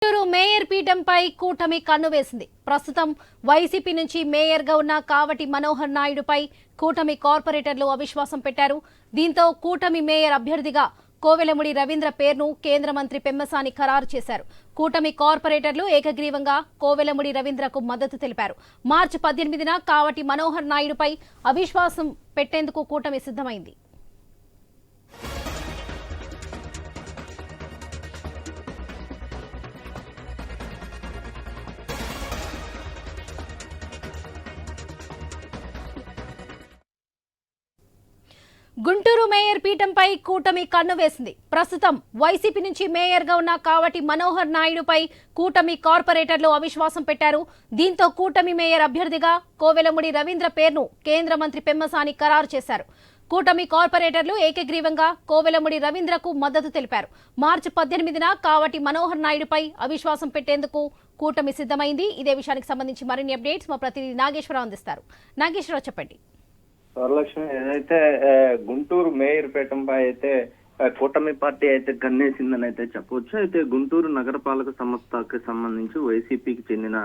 Guntur mayor పీఠంపై కూటమి కన్ను వేసింది. ప్రస్తుతం వైసీపీ నుంచి మేయర్ గా ఉన్న కావటి మనోహర్ నాయుడుపై కూటమి కార్పొరేటర్లు అవిశ్వాసం పెట్టారు. దీంతో కూటమి మేయర్ అభ్యర్థిగా కోవెలముడి రవీంద్ర పేరును కేంద్ర మంత్రి పెమ్మసాని ఖరారు చేశారు. కూటమి కార్పొరేటర్లు ఏకగ్రీవంగా కోవెలముడి రవీంద్రకు మద్దతు తెలిపారు. మార్చి 18న కావటి మనోహర్ నాయుడుపై అవిశ్వాసం పెట్టేందుకు కూటమి సిద్ధమైంది. గుంటూరు మేయర్ పీఠంపై కూటమి కన్ను వేసింది. ప్రస్తుతం వైసీపీ నుంచి మేయర్ గా ఉన్న కావటి మనోహర్ నాయుడుపై కూటమి కార్పొరేటర్లు అవిశ్వాసం పెట్టారు. దీంతో కూటమి మేయర్ అభ్యర్థిగా కోవెలముడి రవీంద్ర పేరును కేంద్ర మంత్రి పెమ్మసాని ఖరారు చేశారు. కూటమి కార్పొరేటర్లు ఏకగ్రీవంగా కోవెలముడి రవీంద్రకు మద్దతు తెలిపారు. మార్చి 18న కావటి మనోహర్ నాయుడుపై అవిశ్వాసం పెట్టేందుకు కూటమి సిద్ధమైంది. ఇదే విషయానికి సంబంధించి మరిన్ని అప్డేట్స్ మా ప్రతినిధి నాగేశ్వరరావు అందిస్తారు. నాగేశ్వరరావు, చెప్పండి. వరలక్ష్మి, ఏదైతే గుంటూరు మేయర్ పీఠంపై అయితే కూటమి పార్టీ అయితే కన్నేసిందని అయితే చెప్పవచ్చు. అయితే గుంటూరు నగరపాలక సంస్థకి సంబంధించి వైసీపీకి చెందిన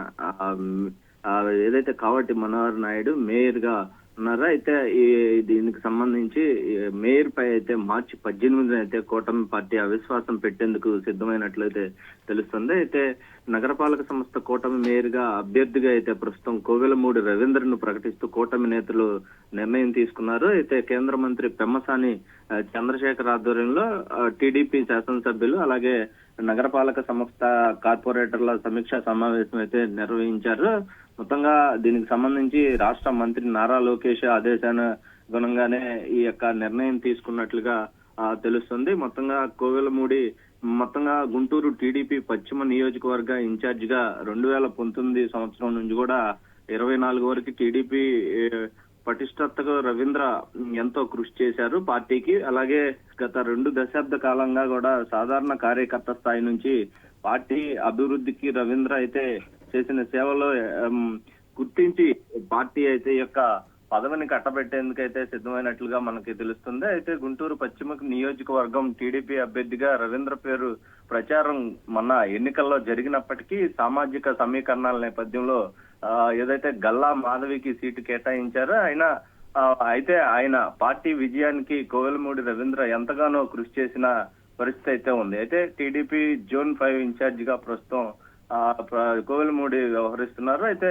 ఏదైతే కావటి మనోహర్ నాయుడు మేయర్ గా ఉన్నారో, అయితే దీనికి సంబంధించి మేయర్ పై అయితే మార్చి 18న అయితే కూటమి పార్టీ అవిశ్వాసం పెట్టేందుకు సిద్ధమైనట్లయితే తెలుస్తుంది. అయితే నగరపాలక సంస్థ కూటమి మేయర్ గా అభ్యర్థిగా అయితే ప్రస్తుతం కోవెలమూడి రవీంద్రను ప్రకటిస్తూ కూటమి నేతలు నిర్ణయం తీసుకున్నారు. అయితే కేంద్ర మంత్రి పెమ్మసాని చంద్రశేఖర్ ఆధ్వర్యంలో టీడీపీ శాసనసభ్యులు అలాగే నగరపాలక సంస్థ కార్పొరేటర్ల సమీక్షా సమావేశం అయితే నిర్వహించారు. మొత్తంగా దీనికి సంబంధించి రాష్ట్ర మంత్రి నారా లోకేష్ ఆదేశానుగుణంగానే ఈ యొక్క నిర్ణయం తీసుకున్నట్లుగా తెలుస్తుంది. మొత్తంగా గుంటూరు టీడీపీ పశ్చిమ నియోజకవర్గ ఇన్ఛార్జ్ గా 2019 సంవత్సరం నుంచి కూడా 24 వరకు టీడీపీ పటిష్టతకు రవీంద్ర ఎంతో కృషి చేశారు పార్టీకి. అలాగే గత 2 దశాబ్ద కాలంగా కూడా సాధారణ కార్యకర్త స్థాయి నుంచి పార్టీ అభివృద్ధికి రవీంద్ర అయితే చేసిన సేవలో గుర్తించి పార్టీ అయితే యొక్క పదవిని కట్టబెట్టేందుకైతే సిద్ధమైనట్లుగా మనకి తెలుస్తుంది. అయితే గుంటూరు పశ్చిమ నియోజకవర్గం టీడీపీ అభ్యర్థిగా రవీంద్ర పేరు ప్రచారం మొన్న ఎన్నికల్లో జరిగినప్పటికీ సామాజిక సమీకరణాల నేపథ్యంలో ఏదైతే గల్లా మాధవికి సీటు కేటాయించారో అయితే ఆయన పార్టీ విజయానికి కోవెలమూడి రవీంద్ర ఎంతగానో కృషి చేసిన పరిస్థితి అయితే ఉంది. అయితే టీడీపీ జోన్ 5 ఇన్ఛార్జ్ గా ప్రస్తుతం కోవెలమూడి వ్యవహరిస్తున్నారు. అయితే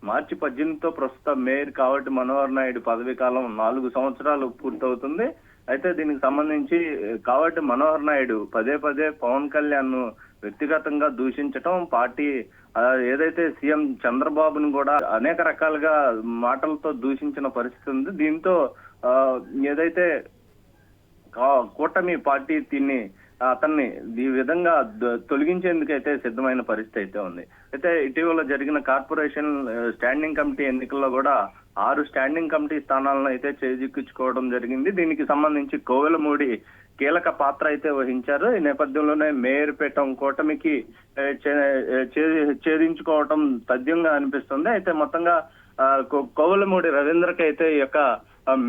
మార్చి 18తో ప్రస్తుతం మేయర్ కావటి మనోహర్ నాయుడు పదవీ కాలం 4 సంవత్సరాలు పూర్తవుతుంది. అయితే దీనికి సంబంధించి కావటి మనోహర్ నాయుడు పదే పవన్ కళ్యాణ్ ను వ్యక్తిగతంగా దూషించటం, పార్టీ ఏదైతే సీఎం చంద్రబాబును కూడా అనేక రకాలుగా మాటలతో దూషించిన పరిస్థితి ఉంది. దీంతో ఏదైతే కూటమి పార్టీ అతన్ని ఈ విధంగా తొలగించేందుకైతే సిద్ధమైన పరిస్థితి అయితే ఉంది. అయితే ఇటీవల జరిగిన కార్పొరేషన్ స్టాండింగ్ కమిటీ ఎన్నికల్లో కూడా 6 స్టాండింగ్ కమిటీ స్థానాలను అయితే చేజిక్కించుకోవడం జరిగింది. దీనికి సంబంధించి కోవెలమూడి కీలక పాత్ర అయితే వహించారు. ఈ నేపథ్యంలోనే మేయర్ పీఠం కూటమికి ఛేదించుకోవటం తథ్యంగా అనిపిస్తుంది. అయితే మొత్తంగా కోవెలమూడి రవీంద్రకి అయితే ఈ యొక్క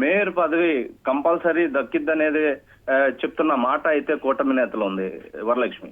మేయర్ పదవి కంపల్సరీ దక్కిద్దనేది చెప్తున్న మాట అయితే కూటమి నేతలు ఉంది. వరలక్ష్మి.